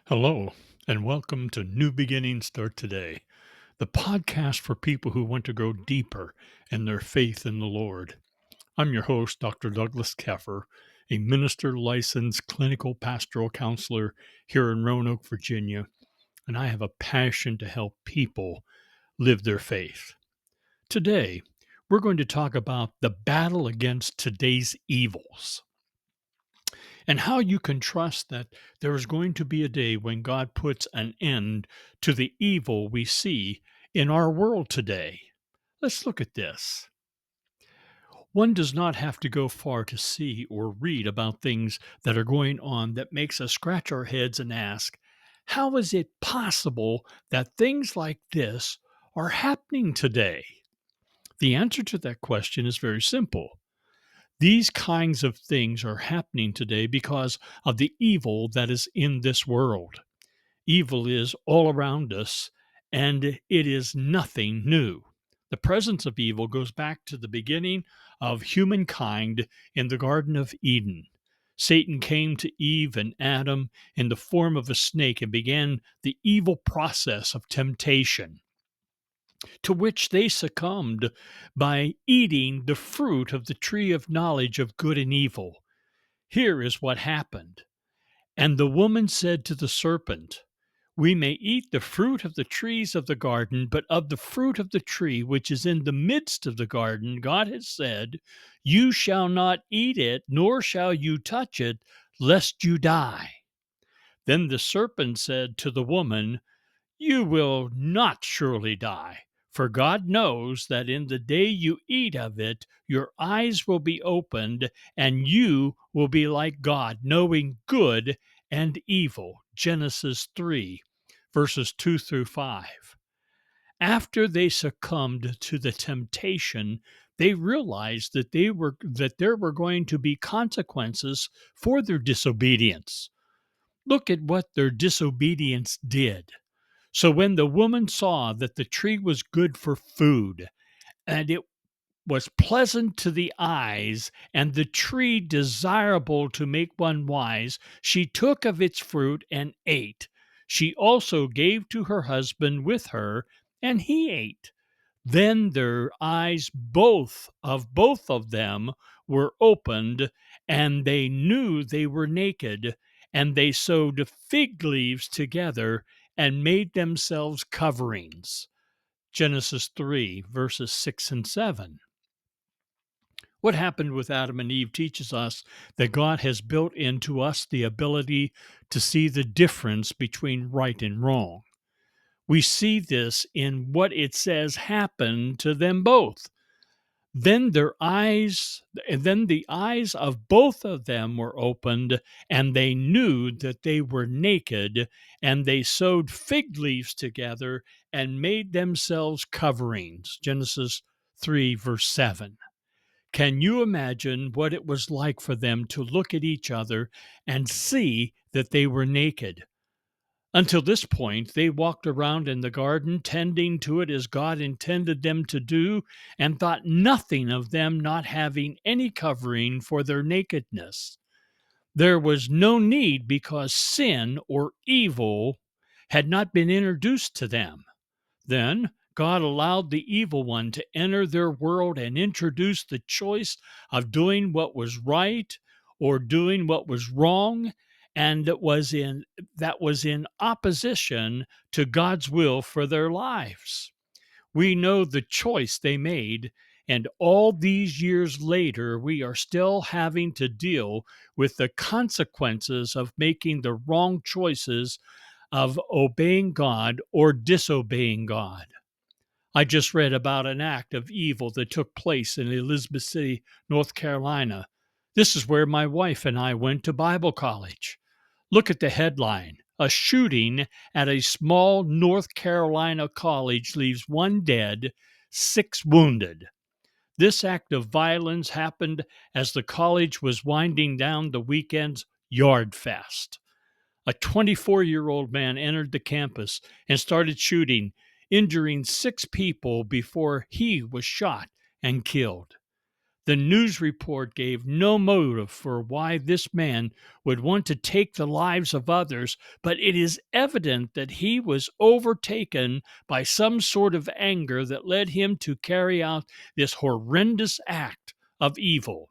Hello, and welcome to New Beginnings Start Today, the podcast for people who want to go deeper in their faith in the Lord. I'm your host, Dr. Douglas Keffer, a minister licensed clinical pastoral counselor here in Roanoke, Virginia, and I have a passion to help people live their faith. Today, we're going to talk about the battle against today's evils and how you can trust that there is going to be a day when God puts an end to the evil we see in our world today. Let's look at this. One does not have to go far to see or read about things that are going on that makes us scratch our heads and ask, how is it possible that things like this are happening today? The answer to that question is very simple. These kinds of things are happening today because of the evil that is in this world. Evil is all around us, and it is nothing new. The presence of evil goes back to the beginning of humankind in the Garden of Eden. Satan came to Eve and Adam in the form of a snake and began the evil process of temptation, to which they succumbed by eating the fruit of the tree of knowledge of good and evil. Here is what happened. And the woman said to the serpent, we may eat the fruit of the trees of the garden, but of the fruit of the tree which is in the midst of the garden, God has said, you shall not eat it, nor shall you touch it, lest you die. Then the serpent said to the woman, you will not surely die, for God knows that in the day you eat of it, your eyes will be opened, and you will be like God, knowing good and evil. Genesis 3, verses 2 through 5. After they succumbed to the temptation, they realized that there were going to be consequences for their disobedience. Look at what their disobedience did. So when the woman saw that the tree was good for food, and it was pleasant to the eyes, and the tree desirable to make one wise, she took of its fruit and ate. She also gave to her husband with her, and he ate. Then their eyes both of them were opened, and they knew they were naked, and they sewed fig leaves together and made themselves coverings. Genesis 3, verses 6 and 7. What happened with Adam and Eve teaches us that God has built into us the ability to see the difference between right and wrong. We see this in what it says happened to them both. Then the eyes of both of them were opened, and they knew that they were naked, and they sewed fig leaves together and made themselves coverings. Genesis 3, verse 7. Can you imagine what it was like for them to look at each other and see that they were naked? Until this point, they walked around in the garden, tending to it as God intended them to do, and thought nothing of them not having any covering for their nakedness. There was no need because sin or evil had not been introduced to them. Then God allowed the evil one to enter their world and introduce the choice of doing what was right or doing what was wrong, and that was in opposition to God's will for their lives. We know the choice they made, and all these years later, we are still having to deal with the consequences of making the wrong choices, of obeying God or disobeying God. I just read about an act of evil that took place in Elizabeth City, North Carolina. This is where my wife and I went to Bible college. Look at the headline. A shooting at a small North Carolina college leaves one dead, 6 wounded. This act of violence happened as the college was winding down the weekend's Yard Fest. A 24-year-old man entered the campus and started shooting, injuring 6 people before he was shot and killed. The news report gave no motive for why this man would want to take the lives of others, but it is evident that he was overtaken by some sort of anger that led him to carry out this horrendous act of evil.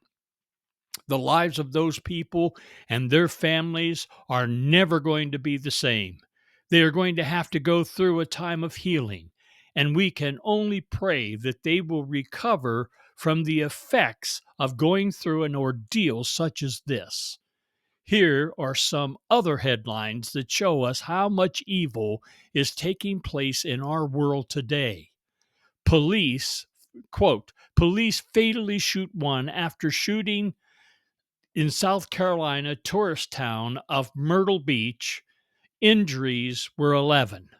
The lives of those people and their families are never going to be the same. They are going to have to go through a time of healing, and we can only pray that they will recover from the effects of going through an ordeal such as this. Here are some other headlines that show us how much evil is taking place in our world today. Police, quote, police fatally shoot one after shooting in South Carolina tourist town of Myrtle Beach. Injuries were 11.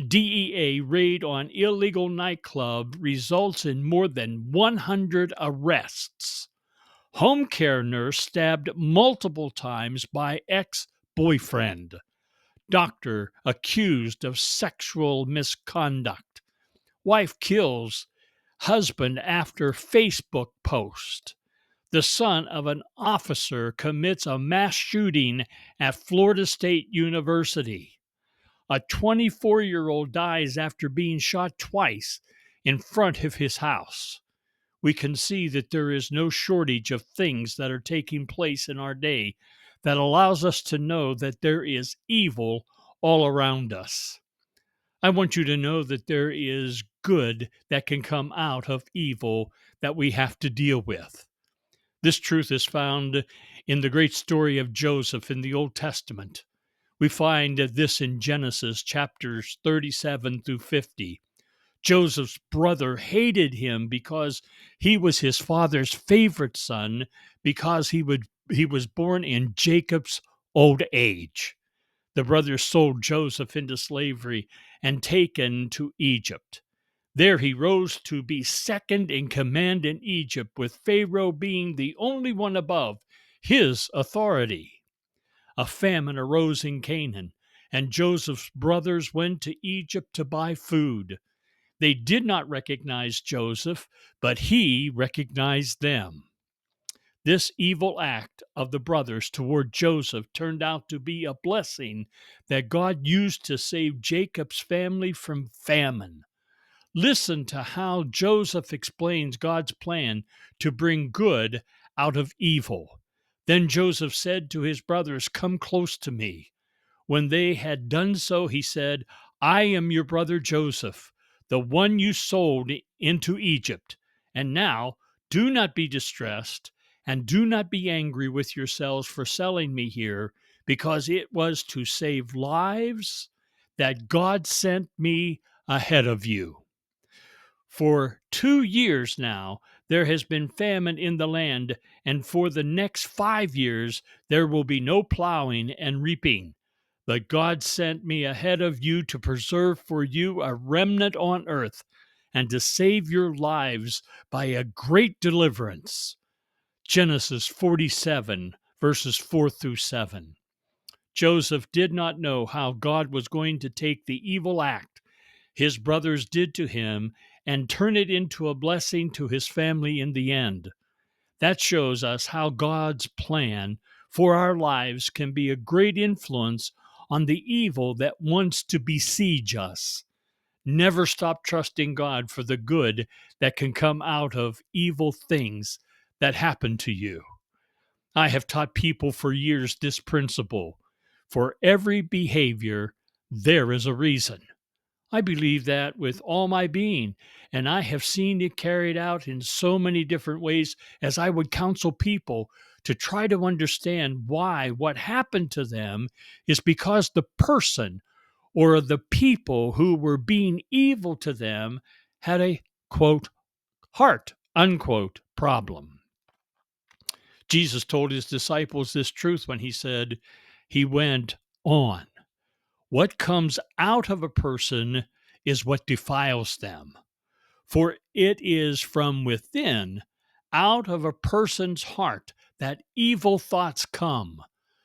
DEA raid on illegal nightclub results in more than 100 arrests. Home care nurse stabbed multiple times by ex-boyfriend. Doctor accused of sexual misconduct. Wife kills husband after Facebook post. The son of an officer commits a mass shooting at Florida State University. A 24-year-old dies after being shot twice in front of his house. We can see that there is no shortage of things that are taking place in our day that allows us to know that there is evil all around us. I want you to know that there is good that can come out of evil that we have to deal with. This truth is found in the great story of Joseph in the Old Testament. We find this in Genesis chapters 37 through 50. Joseph's brother hated him because he was his father's favorite son, because he was born in Jacob's old age. The brothers sold Joseph into slavery and taken to Egypt. There he rose to be second in command in Egypt, with Pharaoh being the only one above his authority. A famine arose in Canaan, and Joseph's brothers went to Egypt to buy food. They did not recognize Joseph, but he recognized them. This evil act of the brothers toward Joseph turned out to be a blessing that God used to save Jacob's family from famine. Listen to how Joseph explains God's plan to bring good out of evil. Then Joseph said to his brothers, "Come close to me." When they had done so, he said, "I am your brother Joseph, the one you sold into Egypt. And now do not be distressed, and do not be angry with yourselves for selling me here, because it was to save lives that God sent me ahead of you. For 2 years now, there has been famine in the land, and for the next 5 years, there will be no plowing and reaping. But God sent me ahead of you to preserve for you a remnant on earth and to save your lives by a great deliverance." Genesis 47, verses 4 through 7. Joseph did not know how God was going to take the evil act his brothers did to him and turn it into a blessing to his family in the end. That shows us how God's plan for our lives can be a great influence on the evil that wants to besiege us. Never stop trusting God for the good that can come out of evil things that happen to you. I have taught people for years this principle: for every behavior, there is a reason. I believe that with all my being, and I have seen it carried out in so many different ways as I would counsel people to try to understand why what happened to them is because the person or the people who were being evil to them had a, quote, heart, unquote, problem. Jesus told his disciples this truth when he said, he went on, "What comes out of a person is what defiles them. For it is from within, out of a person's heart, that evil thoughts come: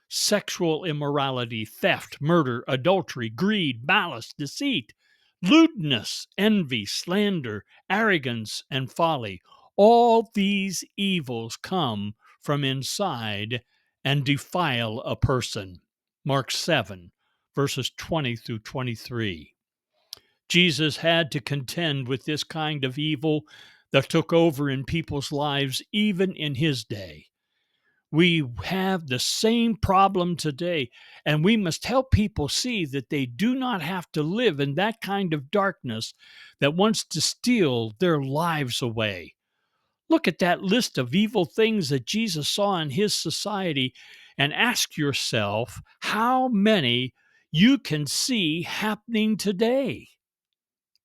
sexual immorality, theft, murder, adultery, greed, malice, deceit, lewdness, envy, slander, arrogance, and folly. All these evils come from inside and defile a person. Mark 7, verses 20 through 23. Jesus had to contend with this kind of evil that took over in people's lives even in his day. We have the same problem today, and we must help people see that they do not have to live in that kind of darkness that wants to steal their lives away. Look at that list of evil things that Jesus saw in his society and ask yourself how many you can see happening today.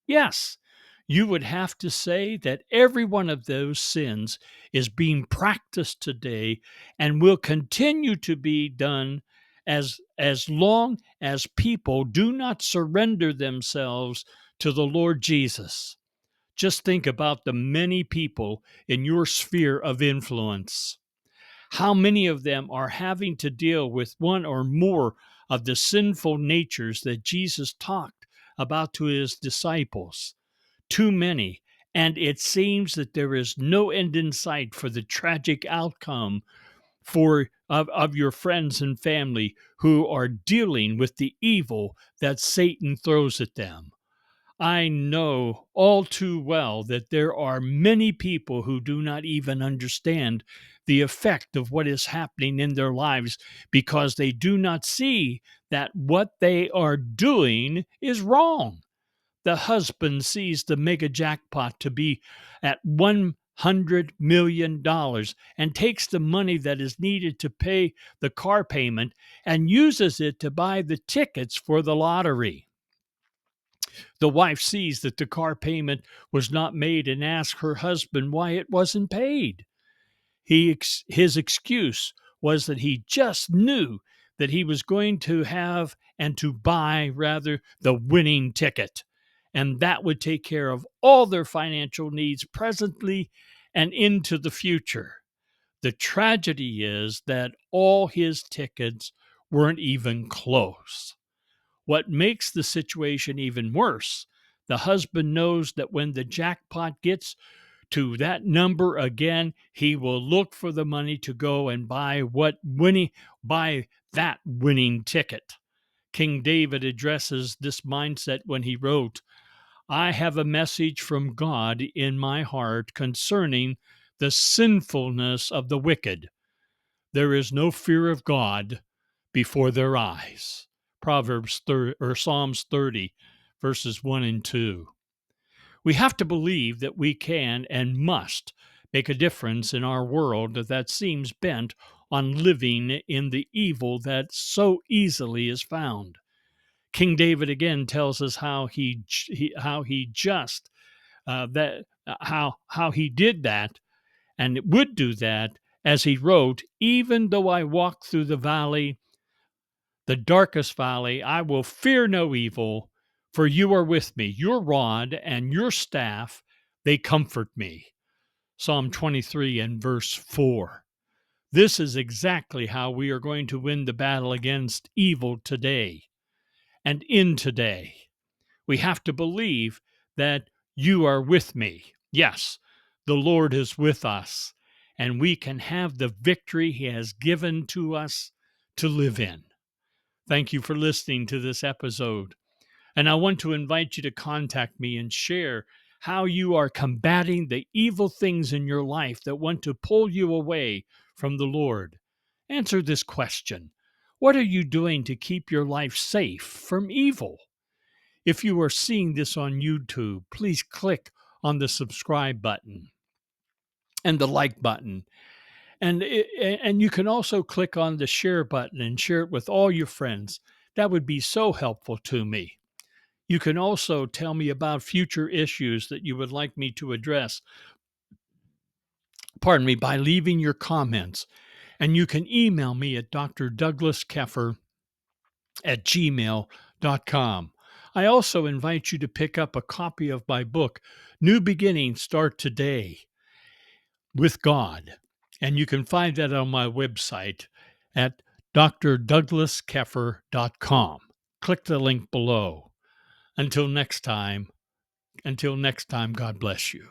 Yes, you would have to say that every one of those sins is being practiced today and will continue to be done as long as people do not surrender themselves to the Lord Jesus. Just think about the many people in your sphere of influence. How many of them are having to deal with one or more of the sinful natures that Jesus talked about to his disciples? Too many. And it seems that there is no end in sight for the tragic outcome of your friends and family who are dealing with the evil that Satan throws at them. I know all too well that there are many people who do not even understand the effect of what is happening in their lives because they do not see that what they are doing is wrong. The husband sees the mega jackpot to be at $100 million and takes the money that is needed to pay the car payment and uses it to buy the tickets for the lottery. The wife sees that the car payment was not made and asks her husband why it wasn't paid. His excuse was that he just knew that he was going to have and to buy, rather, the winning ticket. And that would take care of all their financial needs presently and into the future. The tragedy is that all his tickets weren't even close. What makes the situation even worse, the husband knows that when the jackpot gets to that number again, he will look for the money to go and buy that winning ticket. King David addresses this mindset when he wrote, "I have a message from God in my heart concerning the sinfulness of the wicked. There is no fear of God before their eyes." Psalms 30, verses 1 and 2. We have to believe that we can and must make a difference in our world that seems bent on living in the evil that so easily is found. King David again tells us how he did that and would do that, as he wrote, "Even though I walk through the darkest valley, I will fear no evil, for you are with me. Your rod and your staff, they comfort me." Psalm 23 and verse 4. This is exactly how we are going to win the battle against evil today and in today. We have to believe that you are with me. Yes, the Lord is with us, and we can have the victory he has given to us to live in. Thank you for listening to this episode. And I want to invite you to contact me and share how you are combating the evil things in your life that want to pull you away from the Lord. Answer this question: what are you doing to keep your life safe from evil? If you are seeing this on YouTube, please click on the subscribe button and the like button. And you can also click on the share button and share it with all your friends. That would be so helpful to me. You can also tell me about future issues that you would like me to address, by leaving your comments. And you can email me at drdouglaskeffer@gmail.com. I also invite you to pick up a copy of my book, New Beginnings Start Today with God. And you can find that on my website at drdouglaskeffer.com. Click the link below. Until next time, God bless you.